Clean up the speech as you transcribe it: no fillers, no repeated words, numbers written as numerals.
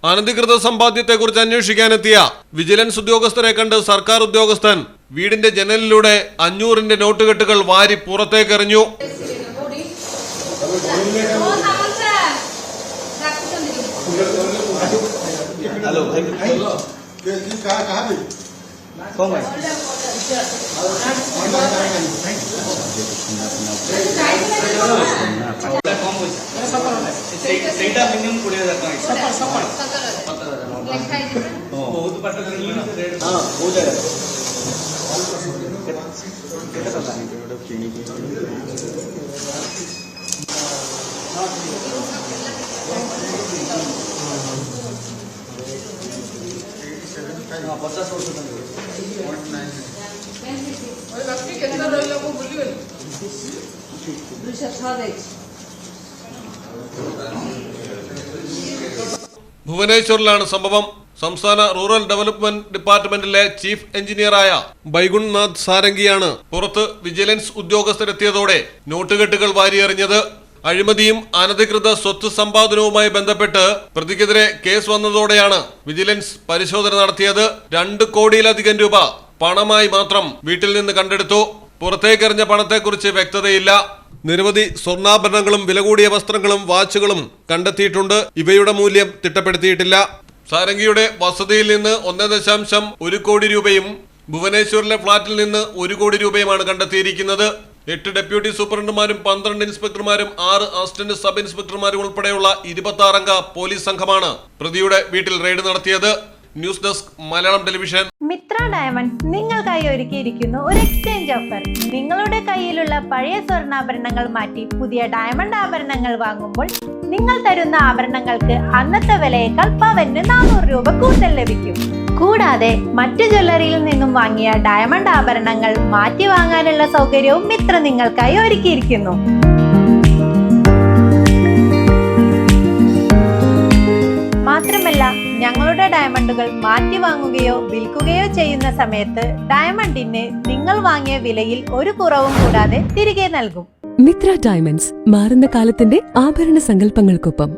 അനധികൃത സമ്പാദ്യത്തെക്കുറിച്ച് അന്വേഷിക്കാനെത്തിയ വിജിലൻസ് ഉദ്യോഗസ്ഥരെ കണ്ട് സർക്കാർ ഉദ്യോഗസ്ഥൻ വീടിന്റെ ജനലിലൂടെ 500-ന്റെ നോട്ടുകെട്ടുകൾ വാരി പുറത്തേക്കെറിഞ്ഞു. ഭുവനേശ്വറിലാണ് സംഭവം. സംസ്ഥാന റൂറൽ ഡെവലപ്മെന്റ് ഡിപ്പാർട്ട്മെന്റിലെ ചീഫ് എഞ്ചിനീയറായ ബൈഗുൺനാഥ് സാരംഗിയാണ് പുറത്ത് വിജിലൻസ് ഉദ്യോഗസ്ഥരെത്തിയതോടെ നോട്ടുകെട്ടുകൾ വാരിയെറിഞ്ഞത്. അഴിമതിയും അനധികൃത സ്വത്ത് സമ്പാദനവുമായി ബന്ധപ്പെട്ട് പ്രതിക്കെതിരെ കേസ് വന്നതോടെയാണ് വിജിലൻസ് പരിശോധന നടത്തിയത്. 2 കോടിയിലധികം രൂപ പണമായി മാത്രം വീട്ടിൽ നിന്ന് കണ്ടെടുത്തു. പുറത്തേക്കെറിഞ്ഞ പണത്തെക്കുറിച്ച് വ്യക്തതയില്ല. നിരവധി സ്വർണ്ണാഭരണങ്ങളും വില കൂടിയ വസ്ത്രങ്ങളും വാച്ചുകളും കണ്ടെത്തിയിട്ടുണ്ട്. ഇവയുടെ മൂല്യം തിട്ടപ്പെടുത്തിയിട്ടില്ല. സാരംഗിയുടെ വസതിയിൽ നിന്ന് 1.1 കോടി രൂപയും ഭുവനേശ്വറിലെ ഫ്ളാറ്റിൽ നിന്ന് 1 കോടി രൂപയുമാണ് കണ്ടെത്തിയിരിക്കുന്നത്. 8 ഡെപ്യൂട്ടി സൂപ്രണ്ടുമാരും 12 ഇൻസ്പെക്ടർമാരും 6 അസിസ്റ്റന്റ് സബ് ഇൻസ്പെക്ടർമാരും ഉൾപ്പെടെയുള്ള 26 അംഗ പോലീസ് സംഘമാണ് പ്രതിയുടെ വീട്ടിൽ റെയ്ഡ് നടത്തിയത്. News desk Malayalam television. Mitra diamonds നിങ്ങൾക്കായി ഒരുക്കിയിരിക്കുന്നു ഒരു എക്സ്ചേഞ്ച് ഓഫർ. നിങ്ങളുടെ കയ്യിലുള്ള പഴയ സ്വർണ്ണാഭരണങ്ങൾ മാറ്റി പുതിയ ഡയമണ്ട് ആഭരണങ്ങൾ വാങ്ങുമ്പോൾ നിങ്ങൾ തരുന്ന ആഭരണങ്ങൾക്ക് അന്നത്തെ വിലയേക്കാൾ പവന് 400 രൂപ കൂടുതൽ ലഭിക്കും. കൂടാതെ മറ്റു ജ്വല്ലറിയിൽ നിന്നും വാങ്ങിയ ഡയമണ്ട് ആഭരണങ്ങൾ മാറ്റി വാങ്ങാനുള്ള സൗകര്യവും മിത്ര നിങ്ങൾക്കായി ഒരുക്കിയിരിക്കുന്നു. മാത്രമല്ല, ഞങ്ങളുടെ ഡയമണ്ടുകൾ മാറ്റി വാങ്ങുകയോ വിൽക്കുകയോ ചെയ്യുന്ന സമയത്ത് ഡയമണ്ടിന് നിങ്ങൾ വാങ്ങിയ വിലയിൽ ഒരു കുറവും കൂടാതെ തിരികെ നൽകും. മിത്ര ഡയമണ്ട്സ്, മാറുന്ന കാലത്തിന്റെ ആഭരണ സങ്കല്പങ്ങൾക്കൊപ്പം.